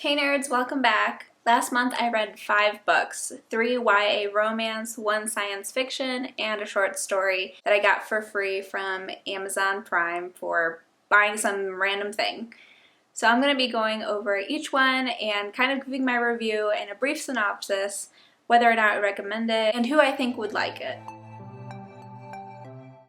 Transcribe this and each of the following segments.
Hey nerds, welcome back. Last month I read 5 books, 3 YA romance, 1 science fiction, and a short story that I got for free from Amazon Prime for buying some random thing. So I'm going to be going over each one and kind of giving my review and a brief synopsis, whether or not I recommend it, and who I think would like it.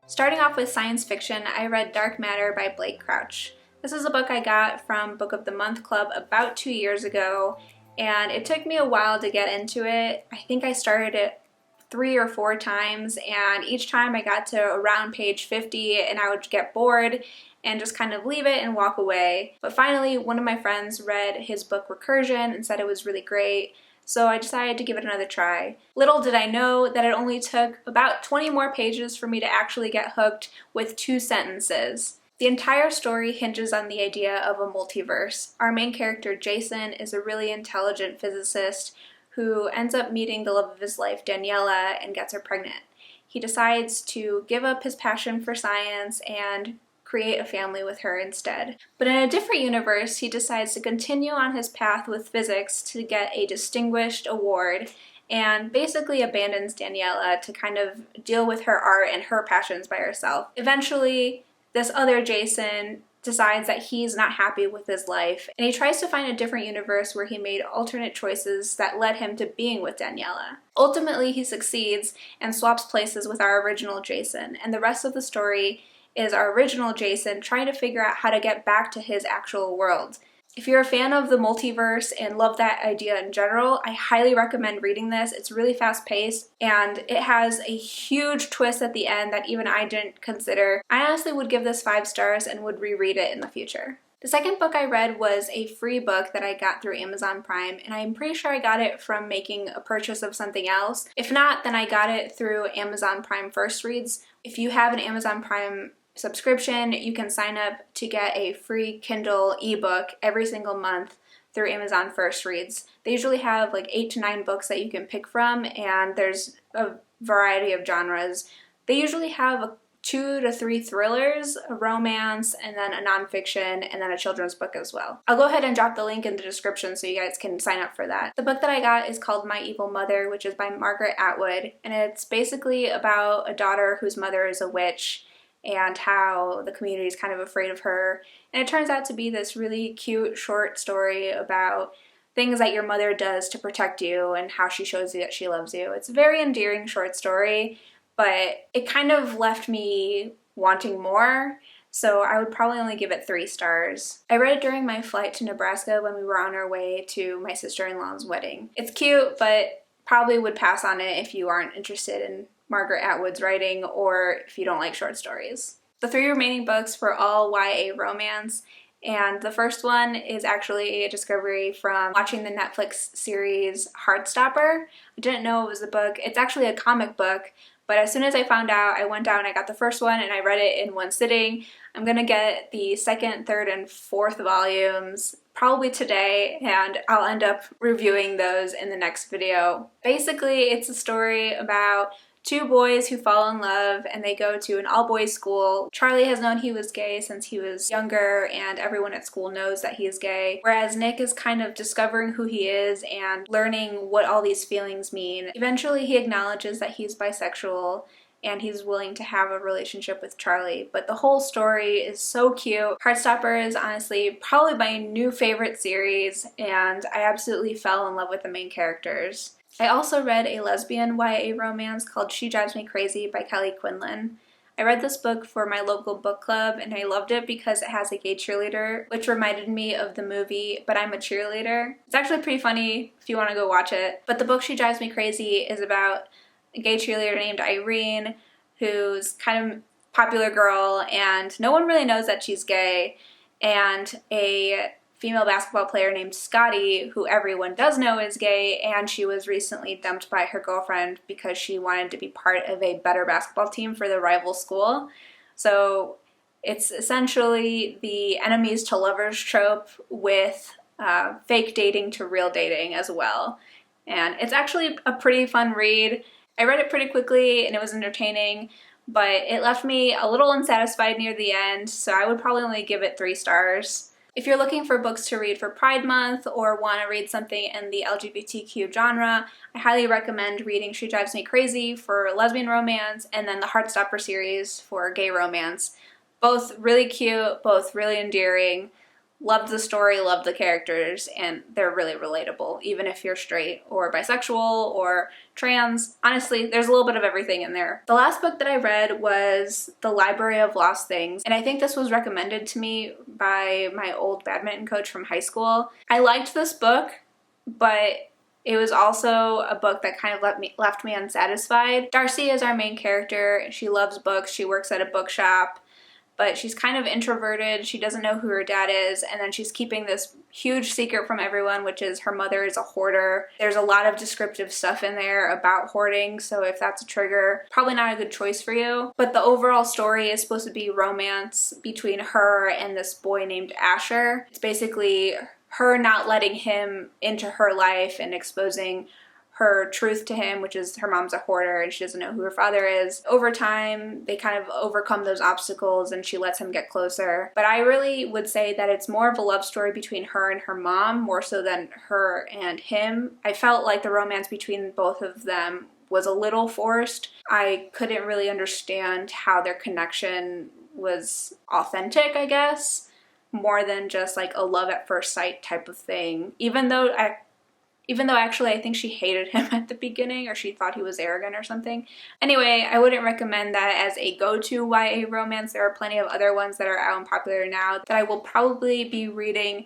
Starting off with science fiction, I read Dark Matter by Blake Crouch. This is a book I got from Book of the Month Club about 2 years ago, and it took me a while to get into it. I think I started it 3 or 4 times, and each time I got to around page 50 and I would get bored and just kind of leave it and walk away. But finally, one of my friends read his book Recursion and said it was really great, so I decided to give it another try. Little did I know that it only took about 20 more pages for me to actually get hooked with 2 sentences. The entire story hinges on the idea of a multiverse. Our main character, Jason, is a really intelligent physicist who ends up meeting the love of his life, Daniela, and gets her pregnant. He decides to give up his passion for science and create a family with her instead. But in a different universe, he decides to continue on his path with physics to get a distinguished award and basically abandons Daniela to kind of deal with her art and her passions by herself. Eventually, this other Jason decides that he's not happy with his life, and he tries to find a different universe where he made alternate choices that led him to being with Daniela. Ultimately, he succeeds and swaps places with our original Jason, and the rest of the story is our original Jason trying to figure out how to get back to his actual world. If you're a fan of the multiverse and love that idea in general, I highly recommend reading this. It's really fast-paced, and it has a huge twist at the end that even I didn't consider. I honestly would give this 5 stars and would reread it in the future. The second book I read was a free book that I got through Amazon Prime, and I'm pretty sure I got it from making a purchase of something else. If not, then I got it through Amazon Prime First Reads. If you have an Amazon Prime subscription, you can sign up to get a free Kindle ebook every single month through Amazon First Reads. They usually have like 8 to 9 books that you can pick from, and there's a variety of genres. They usually have 2 to 3 thrillers, a romance, and then a nonfiction, and then a children's book as well. I'll go ahead and drop the link in the description so you guys can sign up for that. The book that I got is called My Evil Mother, which is by Margaret Atwood, and it's basically about a daughter whose mother is a witch and how the community is kind of afraid of her. And it turns out to be this really cute short story about things that your mother does to protect you and how she shows you that she loves you. It's a very endearing short story, but it kind of left me wanting more, so I would probably only give it 3 stars. I read it during my flight to Nebraska when we were on our way to my sister-in-law's wedding. It's cute, but probably would pass on it if you aren't interested in Margaret Atwood's writing or if you don't like short stories. The 3 remaining books were all YA romance, and the first one is actually a discovery from watching the Netflix series Heartstopper. I didn't know it was a book. It's actually a comic book, but as soon as I found out, I went down and I got the first one and I read it in one sitting. I'm gonna get the 2nd, 3rd, and 4th volumes probably today, and I'll end up reviewing those in the next video. Basically, it's a story about 2 boys who fall in love and they go to an all-boys school. Charlie has known he was gay since he was younger, and everyone at school knows that he is gay, whereas Nick is kind of discovering who he is and learning what all these feelings mean. Eventually he acknowledges that he's bisexual and he's willing to have a relationship with Charlie, but the whole story is so cute. Heartstopper is honestly probably my new favorite series, and I absolutely fell in love with the main characters. I also read a lesbian YA romance called She Drives Me Crazy by Kelly Quinlan. I read this book for my local book club, and I loved it because it has a gay cheerleader, which reminded me of the movie But I'm a Cheerleader. It's actually pretty funny if you want to go watch it. But the book She Drives Me Crazy is about a gay cheerleader named Irene, who's kind of a popular girl, and no one really knows that she's gay, and a female basketball player named Scotty, who everyone does know is gay, and she was recently dumped by her girlfriend because she wanted to be part of a better basketball team for the rival school. So it's essentially the enemies to lovers trope with fake dating to real dating as well. And it's actually a pretty fun read. I read it pretty quickly and it was entertaining, but it left me a little unsatisfied near the end, so I would probably only give it 3 stars. If you're looking for books to read for Pride Month or want to read something in the LGBTQ genre, I highly recommend reading She Drives Me Crazy for lesbian romance and then the Heartstopper series for gay romance. Both really cute, both really endearing. Loved the story, loved the characters, and they're really relatable, even if you're straight or bisexual or trans. Honestly, there's a little bit of everything in there. The last book that I read was The Library of Lost Things, and I think this was recommended to me by my old badminton coach from high school. I liked this book, but it was also a book that kind of left me unsatisfied. Darcy is our main character. She loves books. She works at a bookshop, but she's kind of introverted. She doesn't know who her dad is, and then she's keeping this huge secret from everyone, which is her mother is a hoarder. There's a lot of descriptive stuff in there about hoarding, so if that's a trigger, probably not a good choice for you. But the overall story is supposed to be romance between her and this boy named Asher. It's basically her not letting him into her life and exposing her truth to him, which is her mom's a hoarder and she doesn't know who her father is. Over time, they kind of overcome those obstacles and she lets him get closer. But I really would say that it's more of a love story between her and her mom, more so than her and him. I felt like the romance between both of them was a little forced. I couldn't really understand how their connection was authentic, I guess, more than just like a love at first sight type of thing. Even though actually I think she hated him at the beginning, or she thought he was arrogant or something. Anyway, I wouldn't recommend that as a go-to YA romance. There are plenty of other ones that are out and popular now that I will probably be reading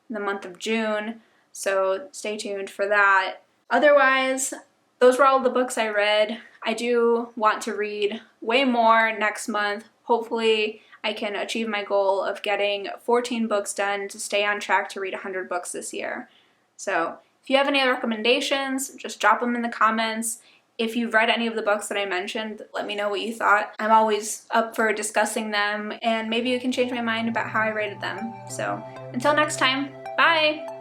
in the month of June, so stay tuned for that. Otherwise, those were all the books I read. I do want to read way more next month. Hopefully, I can achieve my goal of getting 14 books done to stay on track to read 100 books this year. So, if you have any recommendations, just drop them in the comments. If you've read any of the books that I mentioned, let me know what you thought. I'm always up for discussing them, and maybe you can change my mind about how I rated them. So, until next time, bye!